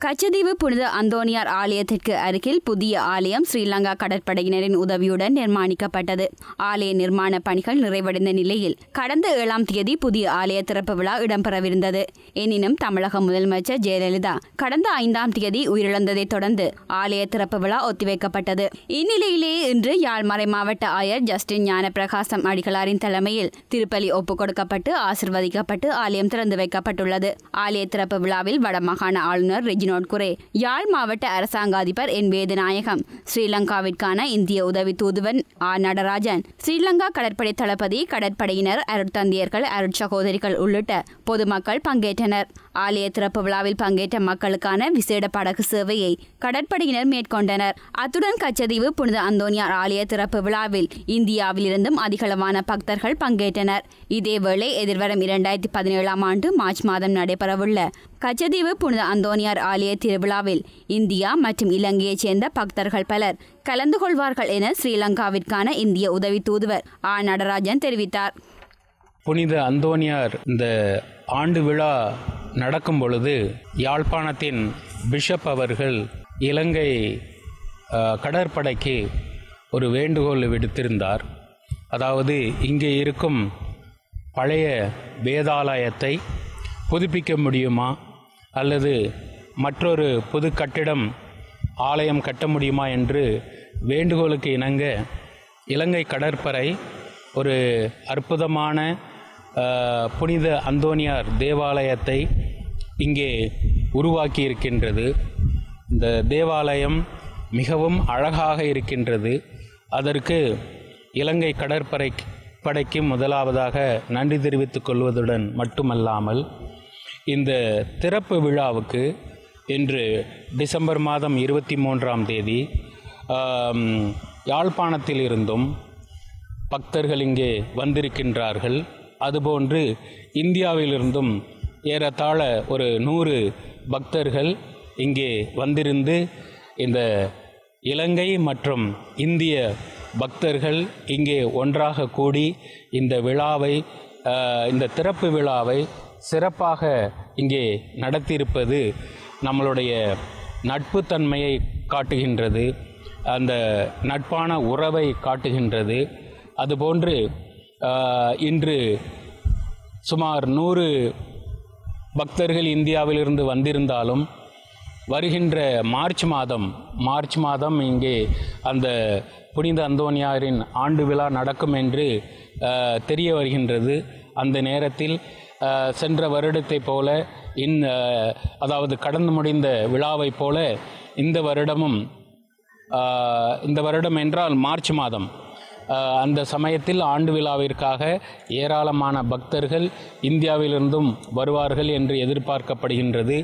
கச்சதீவு புனித அந்தோனியார் ஆலயத்திற்கு அருகில் புதிய ஆலயம் ஸ்ரீலங்கா கடற்படையினரின் உதவியுடன் நிர்மாணிக்கப்பட்டது. ஆலய நிர்மாண பணிகள் நிறைவடைந்த நிலையில் கடந்த 7ஆம் தேதி புதிய ஆலய திறப்பு விழா இடம்பெறவிருந்தது. எனினும் தமிழக முதலமைச்சர் ஜெயலலிதா கடந்த 5ஆம் தேதி உயிரிழந்ததை தொடர்ந்து ஆலய திறப்பு விழா ஒத்திவைக்கப்பட்டது. இந்நிலையிலேயே இன்று யாழ் மறைமாவட்ட ஆயர் ஜஸ்டின் ஞானப்பிரகாசம் அடிகளாரின் தலைமையில் திருப்பலி ஒப்புக் கொடுக்கப்பட்டு ஆசிர்வதிக்கப்பட்டு ஆலயம் திறந்து வைக்கப்பட்டுள்ளது. ஆலய திறப்பு விழாவில் வடமாகாண ஆளுநர் ரெஜினோட் குரே, யாழ் மாவட்ட அரசாங்க அதிபர் என் வேதநாயகம், ஸ்ரீலங்காவிற்கான இந்திய உதவி தூதுவன் நடராஜன், ஸ்ரீலங்கா கடற்படை தளபதி, கடற்படையினர், அருட்தந்தையர்கள், அருட்சகோதரிகள் உள்ளிட்ட பொதுமக்கள் பங்கேற்றனர். ஆலய திறப்பு விழாவில் பங்கேற்ற மக்களுக்கான விசேட படகு சேவையை கடற்படையினர் மேற்கொண்டனர். அத்துடன் கச்சதீவு புனித அந்தோனியார் ஆலய திறப்பு விழாவில் இந்தியாவிலிருந்தும் அதிகளவான பக்தர்கள் பங்கேற்றனர். இதேவேளை எதிர்வரும் 2017ஆம் ஆண்டு மார்ச் மாதம் நடைபெறவுள்ள கச்சதீவு புனித அந்தோனியார் ஆலய திருவிழாவில் இந்தியா மற்றும் இலங்கையைச் சேர்ந்த பக்தர்கள் பலர் கலந்து கொள்வார்கள் என ஸ்ரீலங்காவிற்கான இந்திய உதவி தூதுவர் நடராஜன் தெரிவித்தார். புனித அந்தோனியார் இந்த ஆண்டு விழா நடக்கும் பொழுது யாழ்ப்பாணத்தின் பிஷப் அவர்கள் இலங்கை கடற்படைக்கு ஒரு வேண்டுகோள் விடுத்திருந்தார். அதாவது இங்கே இருக்கும் பழைய வேதாலயத்தை புதுப்பிக்க முடியுமா அல்லது மற்றொரு புது கட்டிடம் ஆலயம் கட்ட முடியுமா என்று வேண்டுகோளுக்கு இணங்க இலங்கை கடற்படை ஒரு அற்புதமான புனித அந்தோனியார் தேவாலயத்தை இங்கே உருவாக்கி இருக்கின்றது. இந்த தேவாலயம் மிகவும் அழகாக இருக்கின்றது. அதற்கு இலங்கை கடற்படைக்கு முதலாவதாக நன்றி தெரிவித்துக் கொள்வதுடன் மட்டுமல்லாமல் இந்த திறப்பு விழாவுக்கு இன்று டிசம்பர் மாதம் 23ஆம் தேதி யாழ்ப்பாணத்தில் இருந்தும் பக்தர்கள் இங்கே வந்திருக்கின்றார்கள். அதுபோன்று இந்தியாவிலிருந்தும் ஏறத்தாழ ஒரு 100 பக்தர்கள் இங்கே வந்திருந்து இந்த இலங்கை மற்றும் இந்திய பக்தர்கள் இங்கே ஒன்றாக கூடி இந்த திறப்பு விழாவை சிறப்பாக இங்கே நடத்தியிருப்பது நம்மளுடைய நட்புத்தன்மையை காட்டுகின்றது, அந்த நட்பான உறவை காட்டுகின்றது. அதுபோன்று இன்று சுமார் 100 பக்தர்கள் இந்தியாவிலிருந்து வந்திருந்தாலும் வருகின்ற மார்ச் மாதம் இங்கே அந்த புனித அந்தோனியாரின் ஆண்டு விழா நடக்கும் என்று தெரிய வருகின்றது. அந்த நேரத்தில் சென்ற வருடத்தைப் போல அதாவது கடந்து முடிந்த விழாவைப் போல இந்த வருடம் என்றால் மார்ச் மாதம் அந்த சமயத்தில் ஆண்டு விழாவிற்காக ஏராளமான பக்தர்கள் இந்தியாவிலிருந்தும் வருவார்கள் என்று எதிர்பார்க்கப்படுகின்றது.